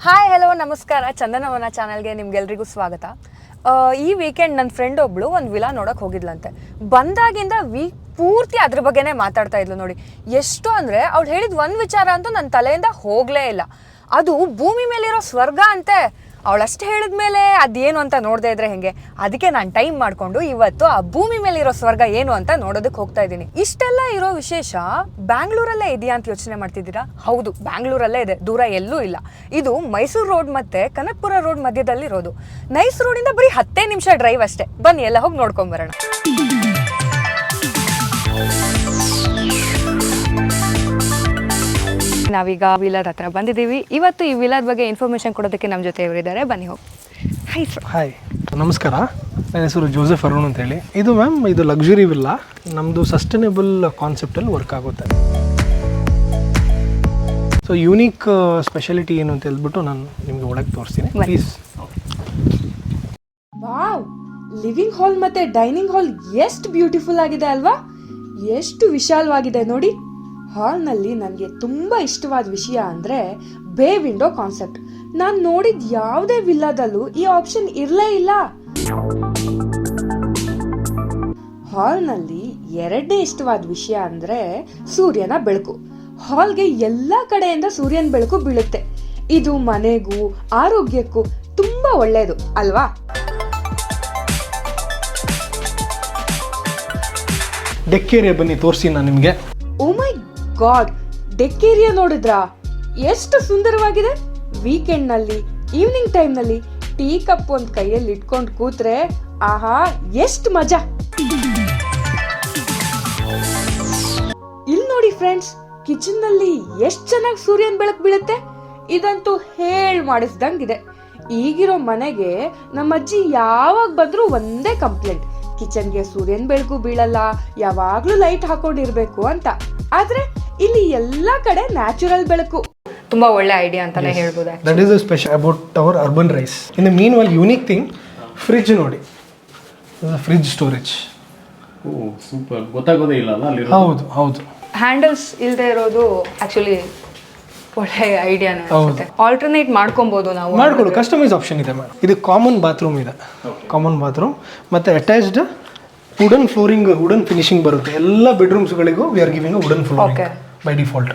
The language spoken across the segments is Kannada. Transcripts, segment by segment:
ಹಾಯ್ ಹಲೋ ನಮಸ್ಕಾರ, ಚಂದನವನ ಚಾನಲ್ಗೆ ನಿಮ್ಗೆಲ್ರಿಗೂ ಸ್ವಾಗತ. ಈ ವೀಕೆಂಡ್ ನನ್ನ ಫ್ರೆಂಡ್ ಒಬ್ಳು ಒಂದು ವಿಲಾ ನೋಡೋಕೆ ಹೋಗಿದ್ಲಂತೆ. ಬಂದಾಗಿಂದ ವೀಕ್ ಪೂರ್ತಿ ಅದ್ರ ಬಗ್ಗೆನೇ ಮಾತಾಡ್ತಾ ಇದ್ಲು. ನೋಡಿ ಎಷ್ಟು ಅಂದರೆ ಅವಳು ಹೇಳಿದ ಒಂದು ವಿಚಾರ ಅಂತೂ ನನ್ನ ತಲೆಯಿಂದ ಹೋಗಲೇ ಇಲ್ಲ. ಅದು ಭೂಮಿ ಮೇಲಿರೋ ಸ್ವರ್ಗ ಅಂತೆ. ಅವಳಷ್ಟು ಹೇಳಿದ ಮೇಲೆ ಅದೇನು ಅಂತ ನೋಡದೇ ಇದ್ರೆ ಹೆಂಗೆ? ಅದಕ್ಕೆ ನಾನು ಟೈಮ್ ಮಾಡಿಕೊಂಡು ಇವತ್ತು ಆ ಭೂಮಿ ಮೇಲಿರೋ ಸ್ವರ್ಗ ಏನು ಅಂತ ನೋಡೋದಕ್ಕೆ ಹೋಗ್ತಾ ಇದ್ದೀನಿ. ಇಷ್ಟೆಲ್ಲ ಇರೋ ವಿಶೇಷ ಬ್ಯಾಂಗ್ಳೂರಲ್ಲೇ ಇದೆಯಾ ಅಂತ ಯೋಚನೆ ಮಾಡ್ತಿದ್ದೀರಾ? ಹೌದು, ಬ್ಯಾಂಗ್ಳೂರಲ್ಲೇ ಇದೆ, ದೂರ ಎಲ್ಲೂ ಇಲ್ಲ. ಇದು ಮೈಸೂರು ರೋಡ್ ಮತ್ತೆ ಕನಕಪುರ ರೋಡ್ ಮಧ್ಯದಲ್ಲಿ ಇರೋದು. ನೈಸ್ ರೋಡಿಂದ ಬರೀ 10 ನಿಮಿಷ ಡ್ರೈವ್ ಅಷ್ಟೇ. ಬನ್ನಿ ಎಲ್ಲ ಹೋಗಿ ನೋಡ್ಕೊಂಬರೋಣ. ನಾವೀಗ ವಿಲಾದ ಹತ್ರ ಬಂದಿದ್ದೀವಿ. ಇವತ್ತು ಈ ವಿಲಾದ ಬಗ್ಗೆ ಇನ್ಫಾರ್ಮೇಷನ್ ಕೊಡೋದಕ್ಕೆ ನಮ್ಮ ಜೊತೆ ಇವರಿದ್ದಾರೆ. ಬನ್ನಿ ಹೋಗಿ. Hi sir. ಹಾಯ್, ನಮಸ್ಕಾರ. ನನ್ನ ಹೆಸರು ಜೋಸೆಫ್ ಅರುಣ್ ಅಂತೇಳಿ. ಇದು ಲಕ್ಸುರಿ ವಿಲ್ಲಾ. ನಮ್ಮದು ಸಸ್ಟೈನೇಬಲ್ ಕಾನ್ಸೆಪ್ಟಲ್ಲಿ ವರ್ಕ್ ಆಗುತ್ತೆ. ಸೊ ಯೂನಿಕ್ ಸ್ಪೆಷಾಲಿಟಿ ಏನು ಅಂತ ಹೇಳ್ಬಿಟ್ಟು ನಾನು ನಿಮಗೆ ಒಳಗೆ ತೋರಿಸ್ತೀನಿ. ಪ್ಲೀಸ್. ವಾವ್, ಲಿವಿಂಗ್ ಹಾಲ್ ಮತ್ತೆ ಡೈನಿಂಗ್ ಹಾಲ್ ಎಷ್ಟು ಬ್ಯೂಟಿಫುಲ್ ಆಗಿದೆ ಅಲ್ವಾ? ಎಷ್ಟು ವಿಶಾಲವಾಗಿದೆ ನೋಡಿ. ಹಾಲ್ನಲ್ಲಿ ನನಗೆ ತುಂಬ ಇಷ್ಟವಾದ ವಿಷಯ ಅಂದರೆ ಬೇ ವಿಂಡೋ ಕಾನ್ಸೆಪ್ಟ್. ನಾನು ನೋಡಿದ ಯಾವುದೇ ವಿಲ್ಲಾದಲ್ಲೂ ಈ ಆಪ್ಷನ್ ಇರಲೇ ಇಲ್ಲ. ಹಾಲ್ನಲ್ಲಿ ಎರಡನೇ ಇಷ್ಟವಾದ ವಿಷಯ ಅಂದರೆ ಸೂರ್ಯನ ಬೆಳಕು. ಹಾಲ್ಗೆ ಎಲ್ಲ ಕಡೆಯಿಂದ ಸೂರ್ಯನ ಬೆಳಕು ಬೀಳುತ್ತೆ. ಇದು ಮನೆಗೂ ಆರೋಗ್ಯಕ್ಕೂ ತುಂಬ ಒಳ್ಳೆಯದು ಅಲ್ವಾ? ಡೆಕ್ ಏರಿಯಾ ಬನ್ನಿ ತೋರಿಸಿ ನಾನು ನಿಮಗೆ. ಓ ಮೈ ಗಾಡ್, ಡೆಕ್ ಏರಿಯಾ ನೋಡಿದ್ರಾ? ಎಷ್ಟು ಸುಂದರವಾಗಿದೆ. ವೀಕೆಂಡ್ ನಲ್ಲಿ ಈವ್ನಿಂಗ್ ಟೈಮ್ ನಲ್ಲಿ ಟೀ ಕಪ್ ಒಂದ್ ಕೈಯಲ್ಲಿ ಇಟ್ಕೊಂಡು ಕೂತ್ರೆ ಆಹಾ ಎಷ್ಟು ಮಜಾ. ಇಲ್ಲಿ ನೋಡಿ ಫ್ರೆಂಡ್ಸ್, ಕಿಚನ್ ನಲ್ಲಿ ಎಷ್ಟು ಚೆನ್ನಾಗಿ ಸೂರ್ಯನ ಬೆಳಕು ಬೀಳುತ್ತೆ. ಇದಂತೂ ಮಾಡಿಸ್ದಂಗಿದೆ. ಈಗಿರೋ ಮನೆಗೆ ನಮ್ಮ ಅಜ್ಜಿ ಯಾವಾಗ ಬಂದ್ರು ಒಂದೇ ಕಂಪ್ಲೇಂಟ್, ಕಿಚನ್ಗೆ ಸೂರ್ಯನ ಬೆಳಕು ಬೀಳಲ್ಲ, ಯಾವಾಗ್ಲೂ ಲೈಟ್ ಹಾಕೊಂಡಿರ್ಬೇಕು ಅಂತ. ಆದ್ರೆ ಇಲ್ಲಿ ಎಲ್ಲಾ ಕಡೆ ನ್ಯಾಚುರಲ್ ಬೆಳಕು. ತುಂಬಾ ಒಳ್ಳೆ ಐಡಿಯಾ ಅಂತಾನೆ ಹೇಳ್ಬೋದು. That is special about our Urban Rise. In the meanwhile unique thing, fridge ನೋಡಿ. Fridge storage. ಓ ಸೂಪರ್, ಗೊತ್ತಾಗೋದೇ ಇಲ್ಲ ಅಲ್ಲ ಅಲ್ಲಿ. ಹೌದು ಹೌದು. ಹ್ಯಾಂಡಲ್ಸ್ ಇಲ್ಲದೆ ಇರೋದು ಆಕ್ಚುಲಿ ಒಳ್ಳೆ ಐಡಿಯಾನೇ ಅನ್ಸುತ್ತೆ. ಆಲ್ಟರ್ನೇಟ್ ಮಾಡ್ಕೊಬಹುದು ನಾವು. ಮಾಡ್ಕೊಳ್ಳಿ, ಕಸ್ಟಮೈಸ್ ಆಪ್ಷನ್ ಇದೆ ಮೇಡಮ್. ಇದು ಕಾಮನ್ ಬಾತ್ರೂಮ್ ಇದೆ. ಕಾಮನ್ ಬಾತ್ರೂಮ್ ಮತ್ತೆ attached wooden flooring, wooden finishing ಬರುತ್ತೆ. ಎಲ್ಲ ಬೆಡ್ರೂಮ್ಸ್ಗಳಿಗೂ we are giving wooden flooring by default.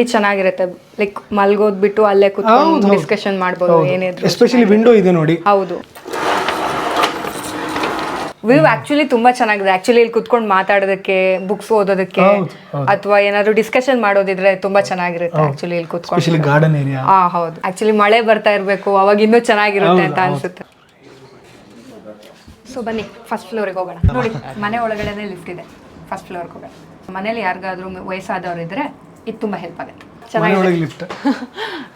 ಇದು ಚೆನ್ನಾಗಿರುತ್ತೆ. ಲೈಕ್ ಮಲ್ಗೋದ್ ಬಿಟ್ಟು ಅಲ್ಲೇ ಕೂತ್ಕೊಂಡು ಡಿಸ್ಕಷನ್ ಮಾಡಬಹುದು ಏನಿದ್ರು. ಎಸ್ಪೆಷಲಿ ವಿಂಡೋ ಇದೆ ನೋಡಿ. ಹೌದು, ವ್ಯೂ ಆಕ್ಚುಲಿ ತುಂಬಾ ಚೆನ್ನಾಗಿದೆ. ಆಕ್ಚುಲಿ ಇಲ್ಲಿ ಕುತ್ಕೊಂಡು ಮಾತಾಡೋದಕ್ಕೆ, ಬುಕ್ಸ್ ಓದೋದಕ್ಕೆ ಅಥವಾ ಏನಾದ್ರು ಡಿಸ್ಕಷನ್ ಮಾಡೋದಿದ್ರೆ ತುಂಬಾ ಚೆನ್ನಾಗಿರುತ್ತೆ. ಆಕ್ಚುಲಿ ಇಲ್ಲಿ ಕುತ್ಕೊಂಡು ಗಾರ್ಡನ್ ಏರಿಯಾ. ಹೌದು, ಆಕ್ಚುಲಿ ಮಳೆ ಬರ್ತಾ ಇರ್ಬೇಕು, ಅವಾಗ ಇನ್ನೂ ಚೆನ್ನಾಗಿರುತ್ತೆ ಅಂತ ಅನ್ಸುತ್ತೆ. ಸೊ ಬನ್ನಿ ಫಸ್ಟ್ ಫ್ಲೋರಿಗೆ ಹೋಗೋಣ. ನೋಡಿ, ಮನೆ ಒಳಗಡೆನೆ ಲಿಫ್ಟ್ ಇದೆ. ಫಸ್ಟ್ ಫ್ಲೋರ್ಗೆ ಹೋಗೋಣ. ಮನೇಲಿ ಯಾರಿಗಾದ್ರೂ ವಯಸ್ಸಾದವ್ರು ಇದ್ರೆ ಇದು ತುಂಬಾ ಹೆಲ್ಪ್ ಆಗುತ್ತೆ. ಚೆನ್ನಾಗಿದೆ.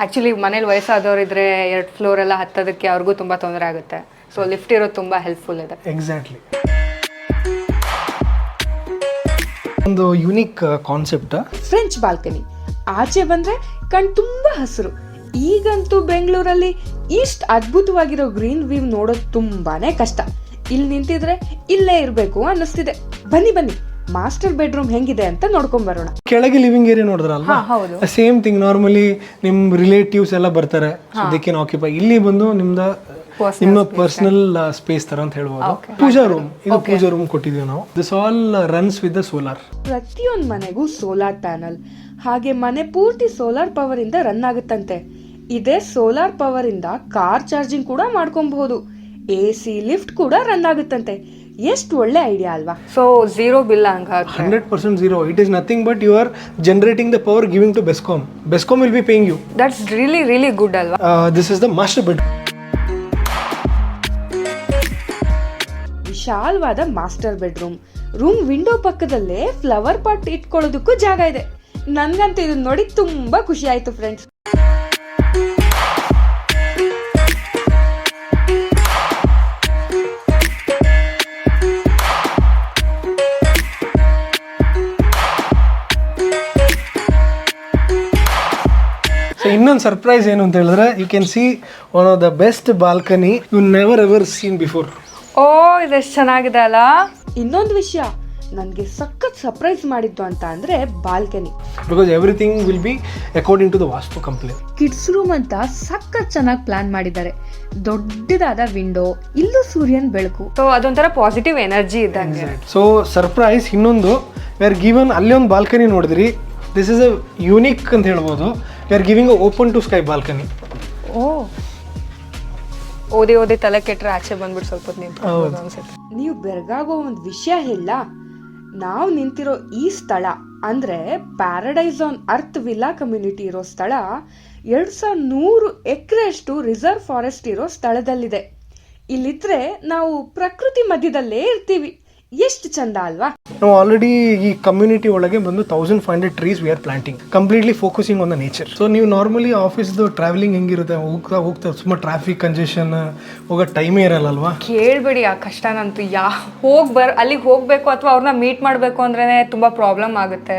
ಆಕ್ಚುಲಿ ಮನೇಲಿ ವಯಸ್ಸಾದವ್ರು ಇದ್ರೆ 2 ಫ್ಲೋರ್ ಎಲ್ಲ ಹತ್ತೋದಕ್ಕೆ ಅವ್ರಿಗೂ ತುಂಬಾ ತೊಂದರೆ ಆಗುತ್ತೆ. ಸೊ ಲಿಫ್ಟ್ ಇರೋದು ತುಂಬಾ ಹೆಲ್ಪ್ಫುಲ್ ಇದೆ. ಎಕ್ಸಾಕ್ಟ್ಲಿ. ಒಂದು ಯೂನಿಕ್ ಕಾನ್ಸೆಪ್ಟ್. French balcony. ಆಚೆ ಬಂದ್ರೆ ಕಣ್ ತುಂಬಾ ಹಸಿರು. ಈಗಂತೂ ಬೆಂಗಳೂರಲ್ಲಿ ಇಷ್ಟು ಅದ್ಭುತವಾಗಿರೋ ಗ್ರೀನ್ ವ್ಯೂ ನೋಡೋದು ತುಂಬಾನೇ ಕಷ್ಟ. ಇಲ್ಲಿ ನಿಂತಿದ್ರೆ ಇಲ್ಲೇ ಇರ್ಬೇಕು ಅನ್ನಿಸ್ತಿದೆ. ಬನ್ನಿ ಬನ್ನಿ, ಮಾಸ್ಟರ್ ಬೆಡ್ರೂಮ್ ಹೆಂಗಿದೆ ಅಂತ ನೋಡ್ಕೊಂಡ್ ಬರೋಣ. ಕೆಳಗೆ ಲಿವಿಂಗ್ ಏರಿಯಾ ನೋಡಿದ್ರಲ್ವಾ, ಸೇಮ್ ಥಿಂಗ್. ನಾರ್ಮಲಿ ನಿಮ್ ರಿಲೇಟಿವ್ಸ್ ಎಲ್ಲ ಬರ್ತಾರೆ, ದೇ ಕ್ಯಾನ್ ಆಕ್ಯುಪೈ. ಇಲ್ಲಿ ಬಂದು ನಿಮ್ಮ ಪರ್ಸನಲ್ ಸ್ಪೇಸ್ ತರ ಅಂತ ಹೇಳ್ಬೋದು. ಪೂಜಾ ರೂಮ್, ಇದು ಪೂಜಾ ರೂಮ್ ಕೊಟ್ಟಿದೀವಿ ನಾವು. This all runs with the solar. ಪ್ರತಿಯೊಂದು ಮನೆಗೂ ಸೋಲಾರ್ ಪ್ಯಾನಲ್, ಹಾಗೆ ಮನೆ ಪೂರ್ತಿ ಸೋಲಾರ್ ಪವರ್ ಇಂದ ರನ್ ಆಗುತ್ತಂತೆ. ಇದೇ ಸೋಲಾರ್ ಪವರ್ ಇಂದ ಕಾರ್ ಚಾರ್ಜಿಂಗ್ ಕೂಡ ಮಾಡ್ಕೊಬಹುದು. AC ಲಿಫ್ಟ್ ಕೂಡ ರನ್ ಆಗುತ್ತಂತೆ. ಎಷ್ಟು ಒಳ್ಳೆ ಐಡಿಯಾ ಅಲ್ವಾ? ಸೊ ಝೀರೋ ಬಿಲ್ ಹಂಗ 100% zero. It is nothing but you are generating the power giving to Bescom. Bescom will be paying you. That's really good ಅಲ್ವಾ? This is the master bedroom. ವಿಶಾಲವಾದ ಮಾಸ್ಟರ್ ಬೆಡ್ರೂಮ್. ರೂಮ್ ವಿಂಡೋ ಪಕ್ಕದಲ್ಲೇ ಫ್ಲವರ್ ಪಾಟ್ ಇಟ್ಕೊಳ್ಳೋದಕ್ಕೂ ಜಾಗ ಇದೆ. ನನ್ಗಂತೂ ಇದನ್ನ ನೋಡಿ ತುಂಬಾ ಖುಷಿ ಆಯ್ತು ಫ್ರೆಂಡ್ಸ್. ಇನ್ನೊಂದು ಸರ್ಪ್ರೈಸ್ ಏನು ಅಂತ ಹೇಳಿದ್ರೆ, you can see one of the best balcony you never ever seen before. Oh, ಇದೆಷ್ಟು ಚೆನ್ನಾಗಿದೆ ಅಲ್ಲ. ಇನ್ನೊಂದು ವಿಷಯ, ನನಗೆ ಸಖತ್ ಸರ್ಪ್ರೈಸ್ ಮಾಡಿದ್ದು ಅಂತ ಅಂದರೆ balcony. Because everything will be according to the vastu complaint. Kids room ಅಂತ ಸಖತ್ ಚೆನ್ನಾಗಿ ಪ್ಲಾನ್ ಮಾಡಿದ್ದಾರೆ. ದೊಡ್ಡದಾದ ವಿಂಡೋ, ಇಲ್ಲೂ ಸೂರ್ಯನ ಬೆಳಕು, ಸೊ ಅದೊಂಥರ ಪಾಸಿಟಿವ್ ಎನರ್ಜಿ ಇದ್ದಂಗೆ. ಸೊ ಸರ್ಪ್ರೈಸ್ ಇನ್ನೊಂದು, ವಿ ಆರ್ ಗಿವನ್ ಅಲ್ಲಿ ಒಂದು ಬಾಲ್ಕನಿ ನೋಡಿದ್ರಿ, ದಿಸ್ ಇಸ್ ಅ ಯೂನಿಕ್ ಅಂತ ಹೇಳ್ಬೋದು. We are giving a open to sky balcony. ಓದಿ ತಲೆ ಕೆಟ್ಟರೆ ಆಚೆ ಬಂದ್ಬಿಟ್ಟು ಸ್ವಲ್ಪ ಹೊತ್ತು ಅನ್ಸುತ್ತೆ. ನೀವು ಬೆರಗಾಗೋ ಒಂದು ವಿಷಯ ಇಲ್ಲ, ನಾವು ನಿಂತಿರೋ ಈ ಸ್ಥಳ ಅಂದ್ರೆ paradise on earth villa community ಇರೋ ಸ್ಥಳ 2100 ಎಕರೆಯಷ್ಟು ರಿಸರ್ವ್ ಫಾರೆಸ್ಟ್ ಇರೋ ಸ್ಥಳದಲ್ಲಿದೆ. ಇಲ್ಲಿದ್ರೆ ನಾವು ಪ್ರಕೃತಿ ಮಧ್ಯದಲ್ಲೇ ಇರ್ತೀವಿ. ಎಷ್ಟು ಚಂದ ಅಲ್ವಾ? ನಾವು ಆಲ್ರೆಡಿ ಈ ಕಮ್ಯುನಿಟಿ ಒಳಗೆ ಬಂದು 1500 trees we are planting, completely focusing on the nature. So ನೀವು ನಾರ್ಮಲಿ ಆಫೀಸ್ದು ಟ್ರಾವೆಲಿಂಗ್ ಹೆಂಗಿರುತ್ತೆ, ಹೋಗ್ತಾ ಸುಮ್ಮನೆ ಟ್ರಾಫಿಕ್ ಕಂಜೆಷನ್, ಹೋಗೋ ಟೈಮೇ ಇರಲ್ಲಲ್ವಾ? ಕೇಳಬೇಡಿ ಆ ಕಷ್ಟನಂತೂ. ಅಲ್ಲಿಗೆ ಹೋಗಬೇಕು ಅಥವಾ ಅವ್ರನ್ನ ಮೀಟ್ ಮಾಡಬೇಕು ಅಂದ್ರೇ ತುಂಬ ಪ್ರಾಬ್ಲಮ್ ಆಗುತ್ತೆ.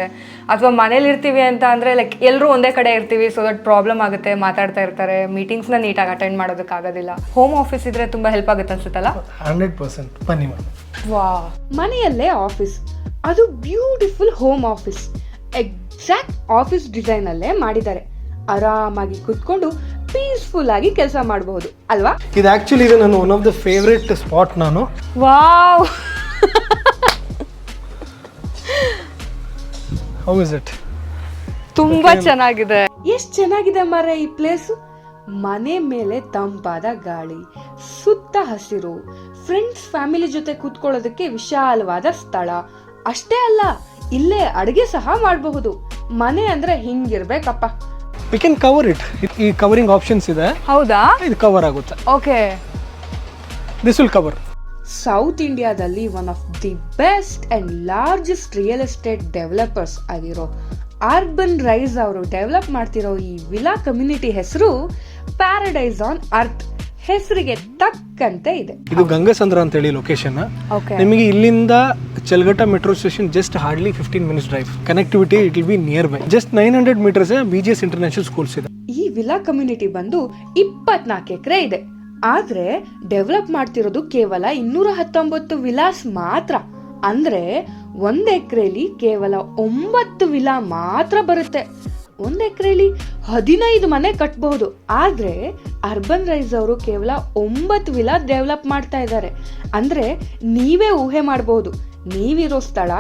ಅಥವಾ ಮನೇಲಿ ಇರ್ತೀವಿ ಅಂತ ಅಂದರೆ ಲೈಕ್ ಎಲ್ಲರೂ ಒಂದೇ ಕಡೆ ಇರ್ತೀವಿ, ಸೊ ದಟ್ ಪ್ರಾಬ್ಲಮ್ ಆಗುತ್ತೆ. ಮಾತಾಡ್ತಾ ಇರ್ತಾರೆ, ಮೀಟಿಂಗ್ಸ್ನ ನೀಟಾಗಿ ಅಟೆಂಡ್ ಮಾಡೋದಕ್ಕಾಗೋದಿಲ್ಲ. ಹೋಮ್ ಆಫೀಸ್ ಇದ್ರೆ ತುಂಬ ಹೆಲ್ಪ್ ಆಗುತ್ತೆ ಅನ್ಸುತ್ತಲ್ಲ? 100% ಬನ್ನಿ. ಮನೆಯಲ್ಲೇ ಆಫೀಸ್, ಅದು beautiful home office. Exact office design ಅಲ್ಲೇ ಮಾಡಿದ್ದಾರೆ. ಆರಾಮಾಗಿ ಕುತ್ಕೊಂಡು ಪೀಸ್ಫುಲ್ ಆಗಿ ಕೆಲಸ ಮಾಡಬಹುದು ಅಲ್ವಾ? ಇದು ಆಕ್ಚುಲಿ ಇದು ನನ್ನ one of the favourite spot. ನಾನು ವಾವ್, ಹೌ ಇಸ್ ಇಟ್? ತುಂಬಾ ಚೆನ್ನಾಗಿದೆ. ಎಷ್ಟು ಚೆನ್ನಾಗಿದೆ ಮಾರ್ರೆ ಈ ಪ್ಲೇಸ್. ಮನೆ ಮೇಲೆ ತಂಪಾದ ಗಾಳಿ, ಸುತ್ತ ಹಸಿರು, ಫ್ರೆಂಡ್ಸ್ ಫ್ಯಾಮಿಲಿ ಜೊತೆ ಕೂತ್ಕೊಳ್ಳೋದಕ್ಕೆ ವಿಶಾಲವಾದ ಸ್ಥಳ. ಅಷ್ಟೇ ಅಲ್ಲ, ಇಲ್ಲೇ ಅಡುಗೆ ಸಹ ಮಾಡಬಹುದು. ಮನೆ ಅಂದ್ರೆ ಹಿಂಗಿರ್ಬೇಕಪ್ಪ. We can cover it. ಈ ಕವರಿಂಗ್ ಆಪ್ಷನ್ಸ್ ಇದೆ. ಹೌದಾ? ಇದು ಕವರ್ ಆಗುತ್ತೆ. Okay, this will cover. South ಇಂಡಿಯಾದಲ್ಲಿ one of the best and largest real estate developers ಆಗಿರೋ ಅರ್ಬನ್ ರೈಸ್ ಅವರು ಡೆವಲಪ್ ಮಾಡ್ತಿರೋ ಈ ವಿಲಾ ಕಮ್ಯುನಿಟಿ ಹೆಸರು ಪ್ಯಾರಡೈಸ್ ಆನ್ ಅರ್ತ್. ಹೆಸರಿಗೆ ತಕ್ಕಂತೆ ಇದೆ. ಇದು ಗಂಗಸಂದ್ರ ಅಂತ ಹೇಳಿ ಲೊಕೇಶನ್. ನಿಮಗೆ ಇಲ್ಲಿಂದ Challaghatta metro station just hardly 15 minutes drive. Connectivity it will be nearby. Just 900 meters BGS international schools ಇದೆ. ಈ ವಿಲಾ ಕಮ್ಯುನಿಟಿ ಬಂದು 24 ಎಕರೆ ಇದೆ. ಆದ್ರೆ ಡೆವಲಪ್ ಮಾಡ್ತಿರೋದು ಕೇವಲ 219 ವಿಲಾಸ್ ಮಾತ್ರ. ಅಂದ್ರೆ 1 ಎಕರೆಲಿ ಕೇವಲ 9 ವಿಲಾ ಮಾತ್ರ ಬರುತ್ತೆ. 1 ಎಕರೆಲಿ 15 ಮನೆ ಕಟ್ಟಬಹುದು. ಆದ್ರೆ ಅರ್ಬನ್ ರೈಸ್ ಅವರು ಕೇವಲ 9 ವಿಲಾ ಡೆವಲಪ್ ಮಾಡ್ತಾ ಇದ್ದಾರೆ. ಅಂದ್ರೆ ನೀವೇ ಊಹೆ ಮಾಡಬಹುದು ನೀವಿರೋ ಸ್ಥಳ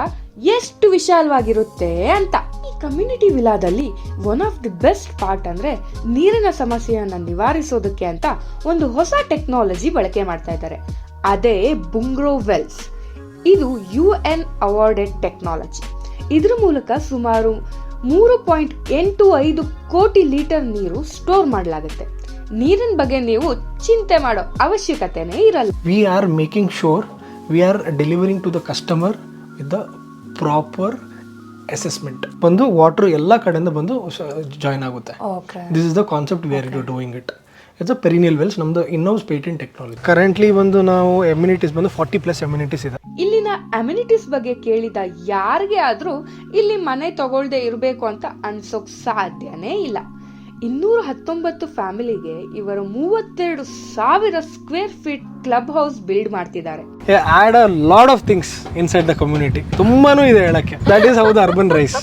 ಎಷ್ಟು ವಿಶಾಲವಾಗಿರುತ್ತೆ ಅಂತ. ಈ ಕಮ್ಯುನಿಟಿ ವಿಲಾದಲ್ಲಿ one of the best part ಅಂದ್ರೆ ನೀರಿನ ಸಮಸ್ಯೆಯನ್ನ ನಿವಾರಿಸೋದಕ್ಕೆ ಅಂತ ಒಂದು ಹೊಸ ಟೆಕ್ನಾಲಜಿ ಬಳಕೆ ಮಾಡ್ತಾ ಇದ್ದಾರೆ. ಅದೇ ಬುಂಗ್ರೋ ವೆಲ್ಸ್. ಇದು UN ಅವಾರ್ಡೆಡ್ ಟೆಕ್ನಾಲಜಿ. ಇದ್ರ ಮೂಲಕ ಸುಮಾರು 3.85 ಕೋಟಿ ಲೀಟರ್ ನೀರು ಸ್ಟೋರ್ ಮಾಡಲಾಗುತ್ತೆ. ನೀರಿನ ಬಗ್ಗೆ ನೀವು ಚಿಂತೆ ಮಾಡೋ ಅವಶ್ಯಕತೆನೇ ಇರಲ್ಲ. We are making sure we are delivering to the customer with the proper assessment. ಬಂದು ವಾಟರ್ ಎಲ್ಲ ಕಡೆಯಿಂದ ಬಂದು ಜಾಯಿನ್ ಆಗುತ್ತೆ. This is the concept we are doing it. It's a perennial wells. ನಮ್ದು ಇನ್ಹೌಸ್ ಪೇಟೆಂಟ್ ಟೆಕ್ನಾಲಜಿ. ಕರೆಂಟ್ಲಿ ಬಂದು ನಾವು ಎಮ್ಯುನಿಟೀಸ್ ಬಂದು 40+ ಎಮ್ಯುನಿಟೀಸ್ ಇದೆ. ಇಲ್ಲಿನ ಅಮ್ಯುನಿಟೀಸ್ ಬಗ್ಗೆ ಕೇಳಿದ ಯಾರಿಗೆ ಆದ್ರೂ ಇಲ್ಲಿ ಮನೆ ತಗೊಳ್ದೆ ಇರಬೇಕು ಅಂತ ಅನ್ಸೋಕ್ ಸಾಧ್ಯನೇ ಇಲ್ಲ. 219 ಫ್ಯಾಮಿಲಿಗೆ ಇವರು 32,000 square feet club house build ಮಾಡ್ತಿದ್ದಾರೆ. Add a lot of things inside the community. ತುಂಬಾನು ಇದೆ ಹೇಳಕ್ಕೆ. That is how the Urban Rise.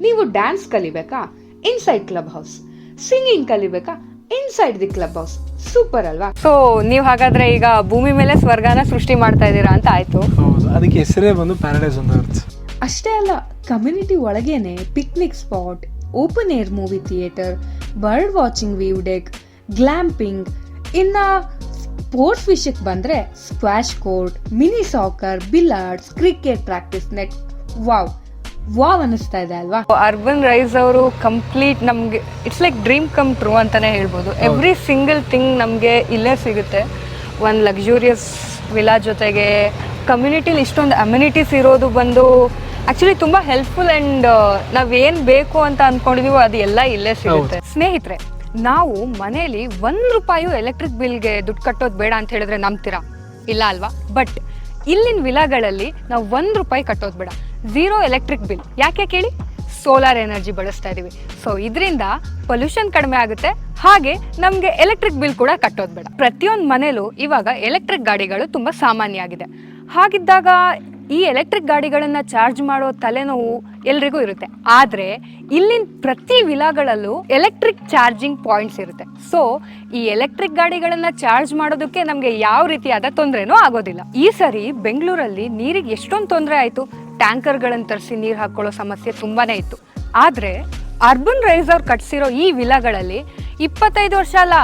ನೀವು ಡ್ಯಾನ್ಸ್ ಕಲಿಬೇಕಾ? Inside club house. ಸಿಂಗಿಂಗ್ ಕಲಿಬೇಕಾ? Inside the club house. Super ಅಲ್ವಾ? ಸೊ ನೀವು ಹಾಗಾದ್ರೆ ಈಗ ಭೂಮಿ ಮೇಲೆ ಸ್ವರ್ಗನ ಸೃಷ್ಟಿ ಮಾಡ್ತಾ ಇದ್ದೀರಾ ಅಂತ ಆಯ್ತು. ಹೌದು, ಅದಕ್ಕೆ ಹೆಸರೇ ಬಂದು ಪ್ಯಾರಡೈಸ್ ಆನ್ ಅರ್ತ್. ಅಷ್ಟೇ ಅಲ್ಲ, ಕಮ್ಯುನಿಟಿ ಒಳಗೇನೆ picnic spot, open air movie theatre, bird watching view deck, glamping, ಇನ್ನ ಸ್ಪೋರ್ಟ್ಸ್ ವಿಷಯಕ್ಕೆ ಬಂದ್ರೆ squash court, mini soccer, billiards, cricket practice net. Wow ಅನ್ನಿಸ್ತಾ ಇದೆ ಅಲ್ವಾ? ಅರ್ಬನ್ ರೈಸ್ ಅವರು ಕಂಪ್ಲೀಟ್ ನಮಗೆ it's like dream come true ಅಂತಾನೆ ಹೇಳ್ಬೋದು. ಎವ್ರಿ ಸಿಂಗಲ್ ಥಿಂಗ್ ನಮಗೆ ಇಲ್ಲೇ ಸಿಗುತ್ತೆ. ಒಂದು ಲಕ್ಸುರಿಯಸ್ ವಿಲಾ ಜೊತೆಗೆ ಕಮ್ಯುನಿಟಿಲಿ ಇಷ್ಟೊಂದು ಅಮ್ಯುನಿಟೀಸ್ ಇರೋದು ಬಂದು ಆ್ಯಕ್ಚುಲಿ ತುಂಬ ಹೆಲ್ಪ್ಫುಲ್. ಆ್ಯಂಡ್ ನಾವೇನು ಬೇಕು ಅಂತ ಅಂದ್ಕೊಂಡಿದೀವೋ ಅದು ಎಲ್ಲ ಇಲ್ಲೇ ಸಿಗುತ್ತೆ. ಸ್ನೇಹಿತರೆ, ನಾವು ಮನೇಲಿ ₹1 ಎಲೆಕ್ಟ್ರಿಕ್ ಬಿಲ್ಗೆ ದುಡ್ಡು ಕಟ್ಟೋದು ಬೇಡ ಅಂತ ಹೇಳಿದ್ರೆ ನಂಬ್ತೀರಾ? ಇಲ್ಲ ಅಲ್ವಾ? ಬಟ್ ಇಲ್ಲಿನ ವಿಲಾಗಳಲ್ಲಿ ನಾವು ₹1 ಕಟ್ಟೋದು ಬೇಡ. 0 ಎಲೆಕ್ಟ್ರಿಕ್ ಬಿಲ್. ಯಾಕೆ ಕೇಳಿ? ಸೋಲಾರ್ ಎನರ್ಜಿ ಬಳಸ್ತಾ ಇದೀವಿ. ಸೊ ಇದರಿಂದ ಪೊಲ್ಯೂಷನ್ ಕಡಿಮೆ ಆಗುತ್ತೆ, ಹಾಗೆ ನಮಗೆ ಎಲೆಕ್ಟ್ರಿಕ್ ಬಿಲ್ ಕೂಡ ಕಟ್ಟೋದು ಬೇಡ. ಪ್ರತಿಯೊಂದು ಮನೇಲೂ ಇವಾಗ ಎಲೆಕ್ಟ್ರಿಕ್ ಗಾಡಿಗಳು ತುಂಬ ಸಾಮಾನ್ಯ ಆಗಿದೆ. ಹಾಗಿದ್ದಾಗ ಈ ಎಲೆಕ್ಟ್ರಿಕ್ ಗಾಡಿಗಳನ್ನು ಚಾರ್ಜ್ ಮಾಡೋ ತಲೆನೋವು ಎಲ್ರಿಗೂ ಇರುತ್ತೆ. ಆದರೆ ಇಲ್ಲಿನ ಪ್ರತಿ ವಿಲಾಗಳಲ್ಲೂ ಎಲೆಕ್ಟ್ರಿಕ್ ಚಾರ್ಜಿಂಗ್ ಪಾಯಿಂಟ್ಸ್ ಇರುತ್ತೆ. ಸೊ ಈ ಎಲೆಕ್ಟ್ರಿಕ್ ಗಾಡಿಗಳನ್ನು ಚಾರ್ಜ್ ಮಾಡೋದಕ್ಕೆ ನಮಗೆ ಯಾವ ರೀತಿಯಾದ ತೊಂದರೆನೂ ಆಗೋದಿಲ್ಲ. ಈ ಸರಿ ಬೆಂಗಳೂರಲ್ಲಿ ನೀರಿಗೆ ಎಷ್ಟೊಂದು ತೊಂದರೆ ಆಯಿತು. ಟ್ಯಾಂಕರ್ಗಳನ್ನು ತರಿಸಿ ನೀರು ಹಾಕೊಳ್ಳೋ ಸಮಸ್ಯೆ ತುಂಬಾನೇ ಇತ್ತು. ಆದರೆ ಅರ್ಬನ್ ರೈಸರ್ ಕಟ್ಸಿರೋ ಈ ವಿಲಾಗಳಲ್ಲಿ 25 ವರ್ಷ ಅಲ್ಲ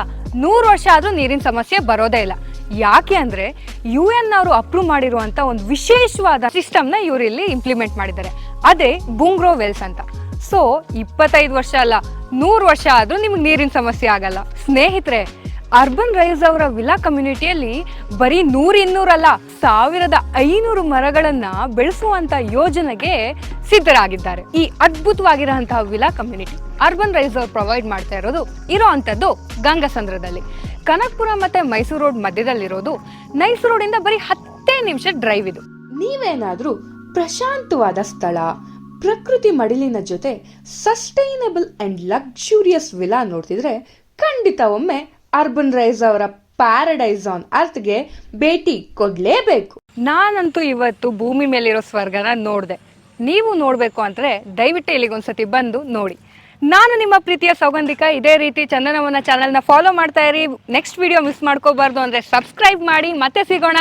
100 ವರ್ಷ ಆದರೂ ನೀರಿನ ಸಮಸ್ಯೆ ಬರೋದೇ ಇಲ್ಲ. ಯಾಕೆ ಅಂದರೆ UN ಅವರು ಅಪ್ರೂವ್ ಮಾಡಿರುವಂಥ ಒಂದು ವಿಶೇಷವಾದ ಸಿಸ್ಟಮ್ನ ಇವರು ಇಲ್ಲಿ ಇಂಪ್ಲಿಮೆಂಟ್ ಮಾಡಿದ್ದಾರೆ. ಅದೇ ಬುಂಗ್ರೋ ವೆಲ್ಸ್ ಅಂತ. ಸೊ 25 ವರ್ಷ ಅಲ್ಲ 100 ವರ್ಷ ಆದರೂ ನಿಮ್ಗೆ ನೀರಿನ ಸಮಸ್ಯೆ ಆಗಲ್ಲ. ಸ್ನೇಹಿತರೆ, ಅರ್ಬನ್ ರೈಸ್ ಅವರ ವಿಲಾ ಕಮ್ಯುನಿಟಿಯಲ್ಲಿ ಬರೀ 100-200 ಅಲ್ಲ 1500 ಮರಗಳನ್ನ ಬೆಳೆಸುವಂತ ಯೋಜನೆಗೆ ಸಿದ್ಧರಾಗಿದ್ದಾರೆ. ಈ ಅದ್ಭುತವಾಗಿರುವಂತಹ ವಿಲಾ ಕಮ್ಯುನಿಟಿ ಅರ್ಬನ್ ರೈಸ್ ಅವರು ಪ್ರೊವೈಡ್ ಮಾಡ್ತಾ ಇರೋ ಅಂಥದ್ದು ಗಂಗಸಂದ್ರದಲ್ಲಿ. ಕನಕಪುರ ಮತ್ತೆ ಮೈಸೂರು ರೋಡ್ ಮಧ್ಯದಲ್ಲಿರೋದು. ನೈಸ್ ರೋಡಿಂದ ಬರೀ 10 ನಿಮಿಷ ಡ್ರೈವ್ ಇದು. ನೀವೇನಾದ್ರೂ ಪ್ರಶಾಂತವಾದ ಸ್ಥಳ, ಪ್ರಕೃತಿ ಮಡಿಲಿನ ಜೊತೆ ಸಸ್ಟೈನಬಲ್ ಅಂಡ್ ಲಕ್ಸುರಿಯಸ್ ವಿಲಾ ನೋಡ್ತಿದ್ರೆ ಖಂಡಿತ ಒಮ್ಮೆ ಅರ್ಬನ್ ರೈಸ್ ಅವರ ಪ್ಯಾರಡೈಸ್ ಆನ್ ಅರ್ತ್ಗೆ ಭೇಟಿ ಕೊಡ್ಲೇಬೇಕು. ನಾನಂತೂ ಇವತ್ತು ಭೂಮಿ ಮೇಲಿರೋ ಸ್ವರ್ಗನ ನೋಡಿದೆ. ನೀವು ನೋಡಬೇಕು ಅಂದರೆ ದಯವಿಟ್ಟು ಇಲ್ಲಿಗೊಂದ್ಸತಿ ಬಂದು ನೋಡಿ. ನಾನು ನಿಮ್ಮ ಪ್ರೀತಿಯ ಸೌಗಂಧಿಕ. ಇದೇ ರೀತಿ ಚಂದನವನ ಚಾನಲ್ನ ಫಾಲೋ ಮಾಡ್ತಾ ಇರಿ. ನೆಕ್ಸ್ಟ್ ವಿಡಿಯೋ ಮಿಸ್ ಮಾಡ್ಕೋಬಾರ್ದು ಅಂದರೆ ಸಬ್ಸ್ಕ್ರೈಬ್ ಮಾಡಿ. ಮತ್ತೆ ಸಿಗೋಣ.